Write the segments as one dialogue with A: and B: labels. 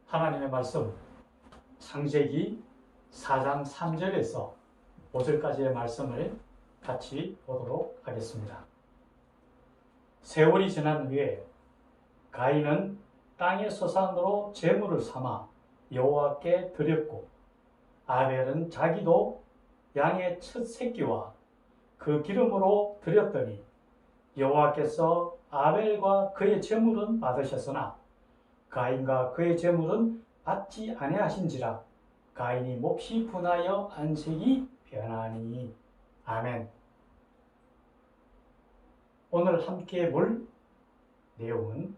A: 하나님의 말씀 창세기 4장 3절에서 5절까지의 말씀을 같이 보도록 하겠습니다. 세월이 지난 후에 가인은 땅의 소산으로 제물을 삼아 여호와께 드렸고, 아벨은 자기도 양의 첫 새끼와 그 기름으로 드렸더니 여호와께서 아벨과 그의 제물은 받으셨으나 가인과 그의 제물은 받지 아니하신지라 가인이 몹시 분하여 안색이 변하니. 아멘. 오늘 함께 볼 내용은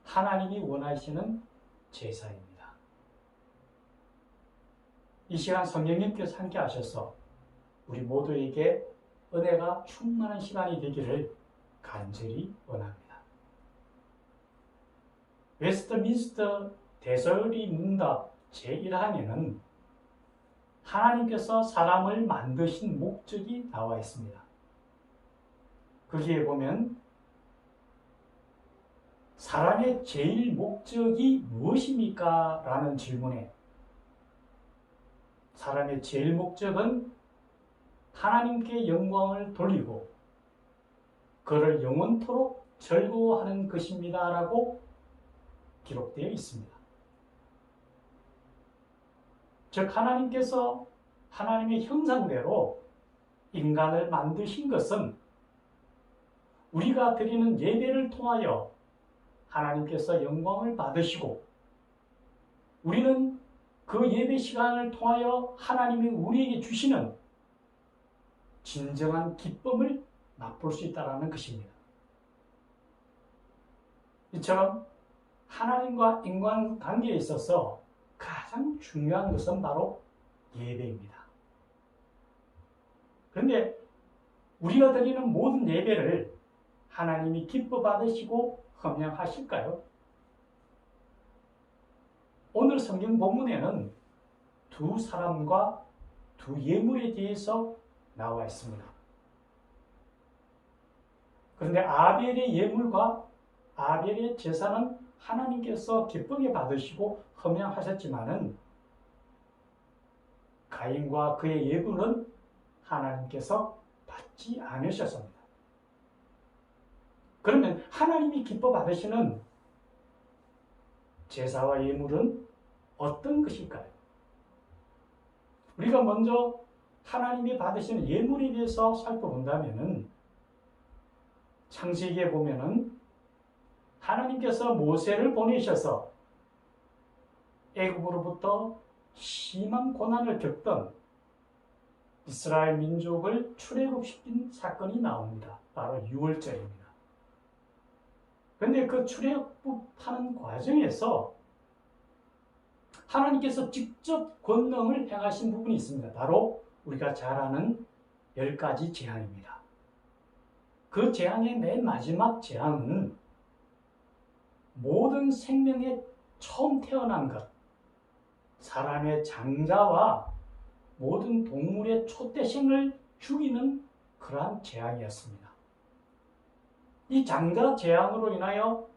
A: 하나님이 원하시는 제사입니다. 이 시간 성령님께서 함께 하셔서 우리 모두에게 은혜가 충만한 시간이 되기를 간절히 원합니다. 웨스트민스터 대설이 문답 제1항에는 하나님께서 사람을 만드신 목적이 나와 있습니다. 거기에 보면 사람의 제일 목적이 무엇입니까? 라는 질문에 사람의 제일 목적은 하나님께 영광을 돌리고 그를 영원토록 즐거워하는 것입니다 라고 기록되어 있습니다. 즉 하나님께서 하나님의 형상대로 인간을 만드신 것은 우리가 드리는 예배를 통하여 하나님께서 영광을 받으시고 우리는 그 예배 시간을 통하여 하나님이 우리에게 주시는 진정한 기쁨을 맛볼 수 있다는 것입니다. 이처럼 하나님과 인간 관계에 있어서 가장 중요한 것은 바로 예배입니다. 그런데 우리가 드리는 모든 예배를 하나님이 기뻐 받으시고 흠양하실까요? 오늘 성경 본문에는 두 사람과 두 예물에 대해서 나와 있습니다. 그런데 아벨의 예물과 아벨의 제사는 하나님께서 기쁘게 받으시고 흠양하셨지만은 가인과 그의 예물은 하나님께서 받지 않으셨습니다. 그러면 하나님이 기뻐 받으시는 제사와 예물은 어떤 것일까요? 우리가 먼저 하나님이 받으시는 예물에 대해서 살펴본다면은 창세기에 보면은 하나님께서 모세를 보내셔서 애굽으로부터 심한 고난을 겪던 이스라엘 민족을 출애굽시킨 사건이 나옵니다. 바로 유월절입니다. 그런데 그 출애굽하는 과정에서 하나님께서 직접 권능을 행하신 부분이 있습니다. 바로 우리가 잘 아는 10가지 재앙입니다. 그 재앙의 맨 마지막 재앙은 모든 생명의 처음 태어난 것, 사람의 장자와 모든 동물의 초태생을 죽이는 그러한 재앙이었습니다. 이 장자 재앙으로 인하여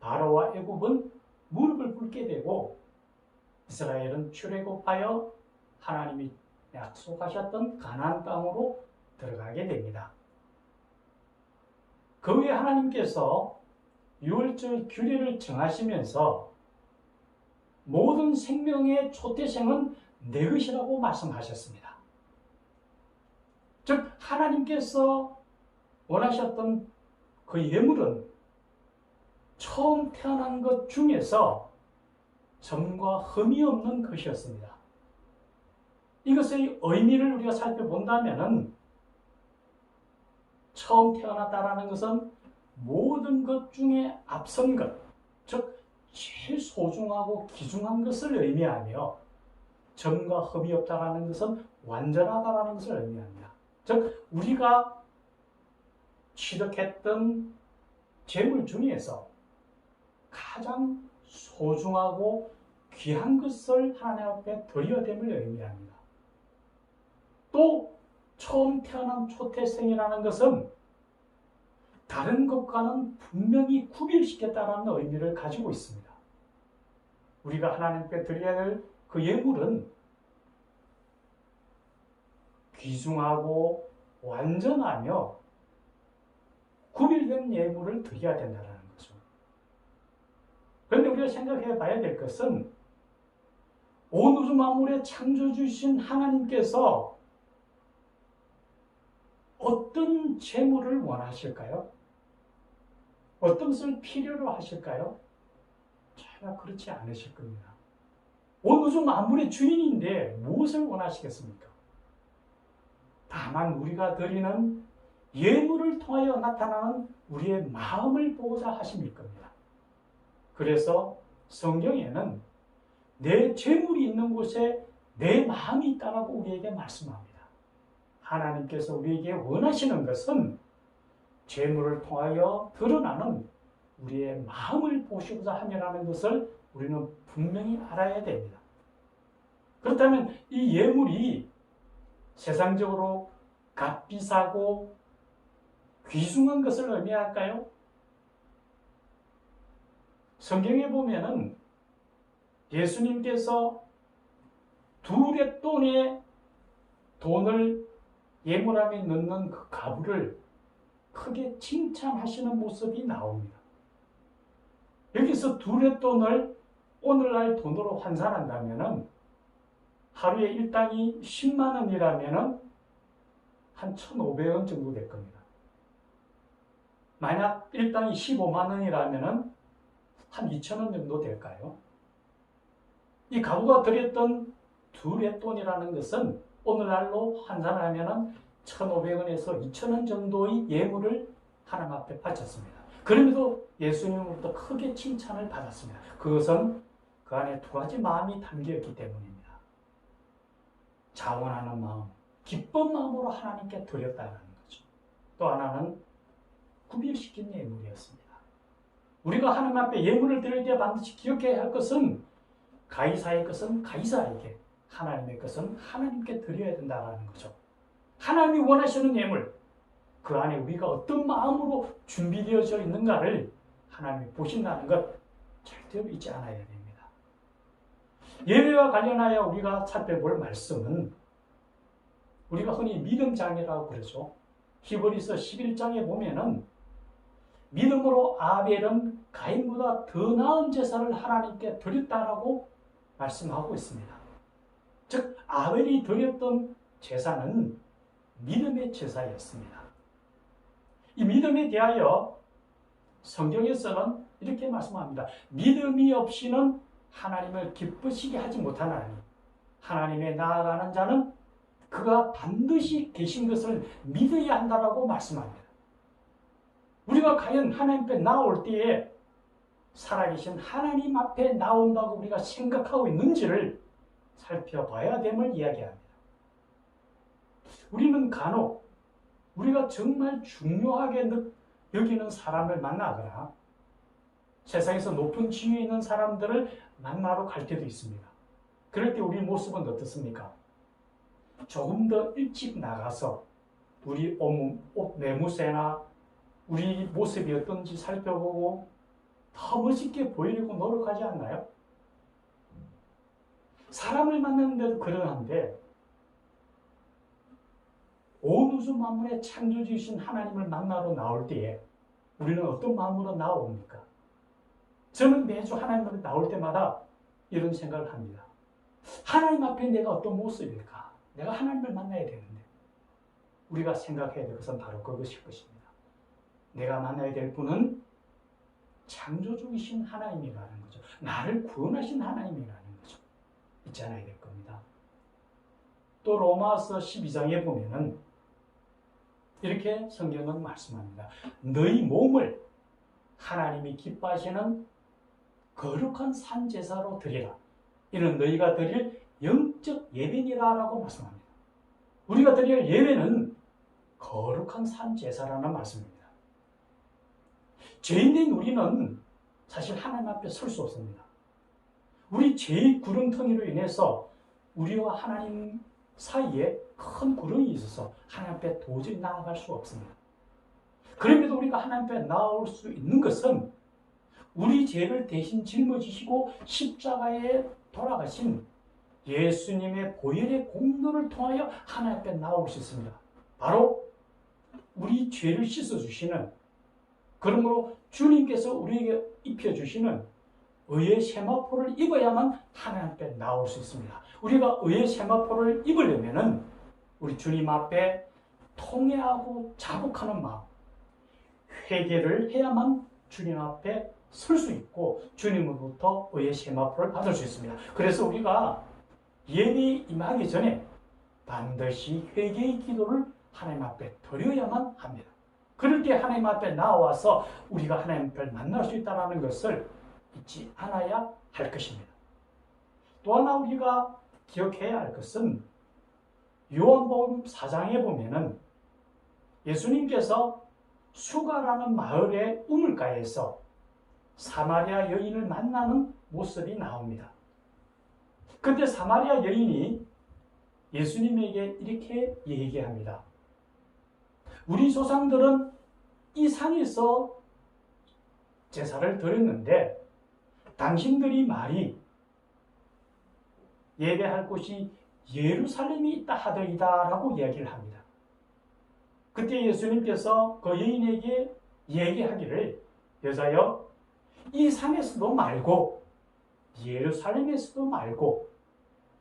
A: 바로와 애굽은 무릎을 꿇게 되고 이스라엘은 출애굽하여 하나님이 약속하셨던 가나안 땅으로 들어가게 됩니다. 그 후에 하나님께서 유월절 규례를 정하시면서 모든 생명의 초태생은 내 것이라고 말씀하셨습니다. 즉 하나님께서 원하셨던 그 예물은 처음 태어난 것 중에서 점과 흠이 없는 것이었습니다. 이것의 의미를 우리가 살펴본다면 처음 태어났다라는 것은 모든 것 중에 앞선 것, 즉 제일 소중하고 귀중한 것을 의미하며 점과 흠이 없다라는 것은 완전하다라는 것을 의미합니다. 즉 우리가 취득했던 재물 중에서 가장 소중하고 귀한 것을 하나님 앞에 드려야됨을 의미합니다. 또 처음 태어난 초태생이라는 것은 다른 것과는 분명히 구별시켰다라는 의미를 가지고 있습니다. 우리가 하나님께 드려야 할 그 예물은 귀중하고 완전하며 구별된 예물을 드려야 된다는 거죠. 그런데 우리가 생각해 봐야 될 것은 온 우주 만물의 창조주이신 하나님께서 어떤 재물을 원하실까요? 어떤 것을 필요로 하실까요? 전혀 그렇지 않으실 겁니다. 온 우주 만물의 주인인데 무엇을 원하시겠습니까? 다만 우리가 드리는 예물을 통하여 나타나는 우리의 마음을 보고자 하심일 겁니다. 그래서 성경에는 내 재물이 있는 곳에 내 마음이 있다고 우리에게 말씀합니다. 하나님께서 우리에게 원하시는 것은 재물을 통하여 드러나는 우리의 마음을 보시고자 함이라는 것을 우리는 분명히 알아야 됩니다. 그렇다면 이 예물이 세상적으로 값비싸고 귀중한 것을 의미할까요? 성경에 보면은 예수님께서 두렛돈의 돈을 예물함에 넣는 그 가부를 크게 칭찬하시는 모습이 나옵니다. 여기서 두렛돈을 오늘날 돈으로 환산한다면 하루에 일당이 10만 원이라면 한 1,500원 정도 될 겁니다. 만약 일당이 15만 원이라면 한 2,000원 정도 될까요? 이 가부가 드렸던 두렛돈이라는 것은 오늘날로 환산하면 1,500원에서 2,000원 정도의 예물을 하나님 앞에 바쳤습니다. 그럼에도 예수님으로부터 크게 칭찬을 받았습니다. 그것은 그 안에 두 가지 마음이 담겨있기 때문입니다. 자원하는 마음, 기쁜 마음으로 하나님께 드렸다는 거죠. 또 하나는 구별시킨 예물이었습니다. 우리가 하나님 앞에 예물을 드릴 때 반드시 기억해야 할 것은 가이사의 것은 가이사에게, 하나님의 것은 하나님께 드려야 된다는 거죠. 하나님이 원하시는 예물, 그 안에 우리가 어떤 마음으로 준비되어져 있는가를 하나님이 보신다는 것 절대로 잊지 않아야 됩니다. 예배와 관련하여 우리가 살펴볼 말씀은 우리가 흔히 믿음장이라고 그러죠. 히브리서 11장에 보면은 믿음으로 아벨은 가인보다 더 나은 제사를 하나님께 드렸다라고 말씀하고 있습니다. 즉 아벨이 드렸던 제사는 믿음의 제사였습니다. 이 믿음에 대하여 성경에서는 이렇게 말씀합니다. 믿음이 없이는 하나님을 기쁘시게 하지 못하나니 하나님에 나아가는 자는 그가 반드시 계신 것을 믿어야 한다라고 말씀합니다. 우리가 과연 하나님 앞에 나올 때에 살아계신 하나님 앞에 나온다고 우리가 생각하고 있는지를 살펴봐야 됨을 이야기합니다. 우리는 간혹 우리가 정말 중요하게 여기는 사람을 만나거나 세상에서 높은 지위에 있는 사람들을 만나러 갈 때도 있습니다. 그럴 때 우리 모습은 어떻습니까? 조금 더 일찍 나가서 우리 옷 매무새나 우리 모습이 어떤지 살펴보고 더 멋있게 보이려고 노력하지 않나요? 사람을 만나는데도 그러한데 온 우주 만물의 창조주이신 하나님을 만나러 나올 때에 우리는 어떤 마음으로 나옵니까? 저는 매주 하나님 앞에 나올 때마다 이런 생각을 합니다. 하나님 앞에 내가 어떤 모습일까? 내가 하나님을 만나야 되는데 우리가 생각해야 될 것은 바로 그것일 것입니다. 내가 만나야 될 분은 창조주이신 하나님이라는 거죠. 나를 구원하신 하나님이라는 거죠. 잊지 않아야 될 겁니다. 또 로마서 12장에 보면은 이렇게 성경은 말씀합니다. 너희 몸을 하나님이 기뻐하시는 거룩한 산제사로 드리라. 이는 너희가 드릴 영적 예배니라라고 말씀합니다. 우리가 드릴 예배는 거룩한 산제사라는 말씀입니다. 죄인된 우리는 사실 하나님 앞에 설 수 없습니다. 우리 죄의 구렁텅이로 인해서 우리와 하나님 사이에 큰 구렁이 있어서 하나님 앞에 도저히 나아갈 수 없습니다. 그럼에도 우리가 하나님 앞에 나올 수 있는 것은 우리 죄를 대신 짊어지시고 십자가에 돌아가신 예수님의 보혈의 공로를 통하여 하나님 앞에 나오셨습니다. 바로 우리 죄를 씻어주시는, 그러므로 주님께서 우리에게 입혀주시는 의의 세마포를 입어야만 하나님 앞에 나올 수 있습니다. 우리가 의의 세마포를 입으려면 우리 주님 앞에 통회하고 자복하는 마음, 회개를 해야만 주님 앞에 설 수 있고 주님으로부터 의의 세마포를 받을 수 있습니다. 그래서 우리가 예배에 임하기 전에 반드시 회개의 기도를 하나님 앞에 드려야만 합니다. 그럴 때 하나님 앞에 나와서 우리가 하나님 앞을 만날 수 있다는 것을 잊지 않아야 할 것입니다. 또 하나 우리가 기억해야 할 것은 요한복음 4장에 보면은 예수님께서 수가라는 마을의 우물가에서 사마리아 여인을 만나는 모습이 나옵니다. 그때 사마리아 여인이 예수님에게 이렇게 얘기합니다. 우리 조상들은 이 산에서 제사를 드렸는데 당신들이 말이 예배할 곳이 예루살렘이 있다 하더이다 라고 이야기를 합니다. 그때 예수님께서 그 여인에게 얘기하기를, 여자여, 이 산에서도 말고 예루살렘에서도 말고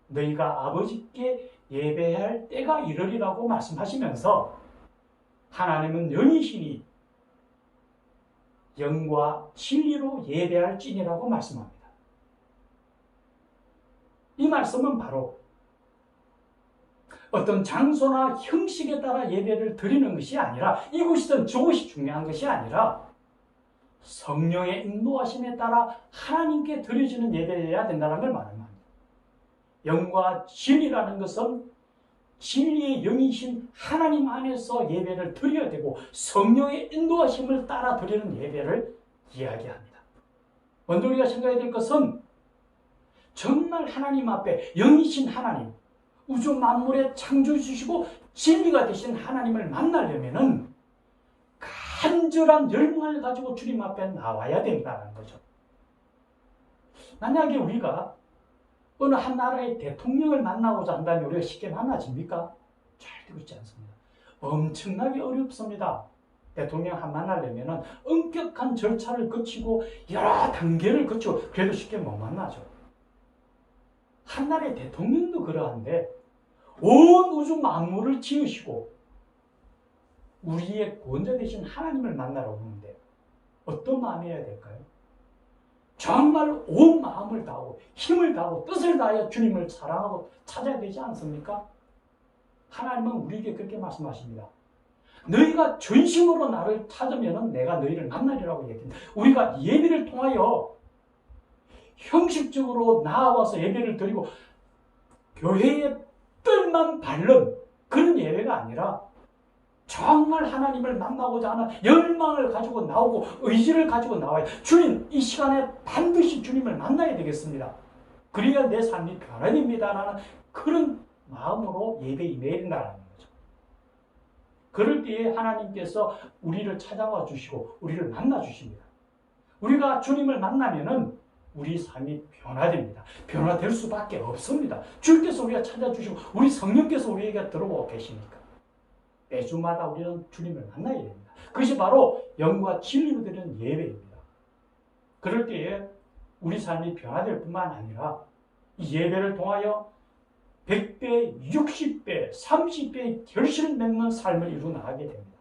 A: 너희가 아버지께 예배할 때가 이르리라고 말씀하시면서 하나님은 영이시니 영과 진리로 예배할지니라고 말씀합니다. 이 말씀은 바로 어떤 장소나 형식에 따라 예배를 드리는 것이 아니라, 이곳이든 저곳이 중요한 것이 아니라 성령의 인도하심에 따라 하나님께 드려지는 예배여야 된다는 걸 말합니다. 영과 진리라는 것은 진리의 영이신 하나님 안에서 예배를 드려야 되고 성령의 인도하심을 따라 드리는 예배를 이야기합니다. 먼저 우리가 생각해야 될 것은 정말 하나님 앞에 영이신 하나님, 우주 만물의 창조해 주시고 진리가 되신 하나님을 만나려면은 간절한 열망을 가지고 주님 앞에 나와야 된다는 거죠. 만약에 우리가 어느 한 나라의 대통령을 만나고자 한다면 우리가 쉽게 만나집니까? 절대 그렇지 않습니다. 엄청나게 어렵습니다. 대통령 한 만나려면 엄격한 절차를 거치고 여러 단계를 거치고 그래도 쉽게 못 만나죠. 한 나라의 대통령도 그러한데 온 우주 만물을 지으시고 우리의 구원자 되신 하나님을 만나러 오는데 어떤 마음이어야 될까요? 정말 온 마음을 다하고 힘을 다하고 뜻을 다하여 주님을 사랑하고 찾아야 되지 않습니까? 하나님은 우리에게 그렇게 말씀하십니다. 너희가 전심으로 나를 찾으면 내가 너희를 만나리라고 얘기합니다. 우리가 예배를 통하여 형식적으로 나와서 예배를 드리고 교회의 뜰만 밟는 그런 예배가 아니라 정말 하나님을 만나고자 하는 열망을 가지고 나오고 의지를 가지고 나와요. 주님, 이 시간에 반드시 주님을 만나야 되겠습니다. 그래야 내 삶이 변화됩니다라는 그런 마음으로 예배에 임해야 된다는 거죠. 그럴 때에 하나님께서 우리를 찾아와 주시고 우리를 만나 주십니다. 우리가 주님을 만나면은 우리 삶이 변화됩니다. 변화될 수밖에 없습니다. 주께서 우리가 찾아주시고 우리 성령께서 우리에게 들어오고 계시니까 매주마다 우리는 주님을 만나야 됩니다. 그것이 바로 영과 진리로 드리는 예배입니다. 그럴 때에 우리 삶이 변화될 뿐만 아니라 이 예배를 통하여 100배, 60배, 30배의 결실을 맺는 삶을 이루어 나가게 됩니다.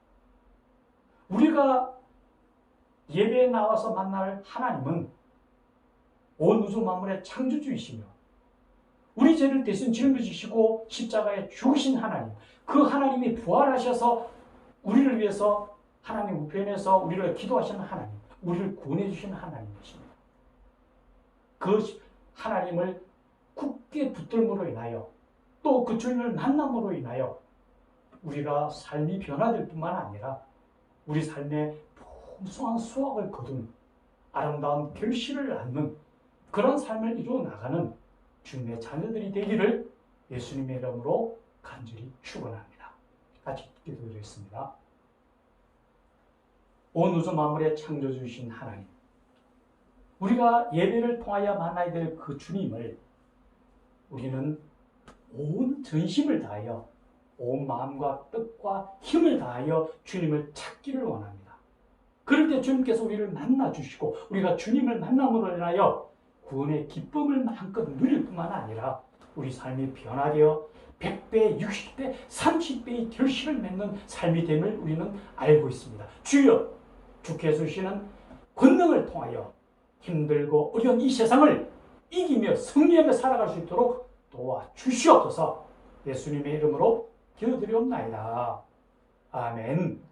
A: 우리가 예배에 나와서 만날 하나님은 온 우주 만물의 창조주이시며 우리 죄를 대신 짊어지시고 십자가에 죽으신 하나님, 그 하나님이 부활하셔서 우리를 위해서 하나님 우편에서 우리를 기도하시는 하나님, 우리를 구원해 주시는 하나님이십니다. 그 하나님을 굳게 붙들므로 인하여 또 그 주님을 만남으로 인하여 우리가 삶이 변화될 뿐만 아니라 우리 삶에 풍성한 수확을 거둔 아름다운 결실을 낳는 그런 삶을 이루어 나가는 주님의 자녀들이 되기를 예수님의 이름으로 간절히 축원합니다. 같이 기도드리겠습니다. 온 우주 만물의 창조주이신 하나님, 우리가 예배를 통하여 만나야 될 그 주님을 우리는 온 전심을 다하여 온 마음과 뜻과 힘을 다하여 주님을 찾기를 원합니다. 그럴 때 주님께서 우리를 만나주시고 우리가 주님을 만남으로 인하여 구원의 기쁨을 마음껏 누릴 뿐만 아니라 우리 삶이 변화되어 100배, 60배, 30배의 결실을 맺는 삶이 됨을 우리는 알고 있습니다. 주여, 주께서 주시는 권능을 통하여 힘들고 어려운 이 세상을 이기며 승리하며 살아갈 수 있도록 도와주시옵소서. 예수님의 이름으로 기도드리옵나이다. 아멘.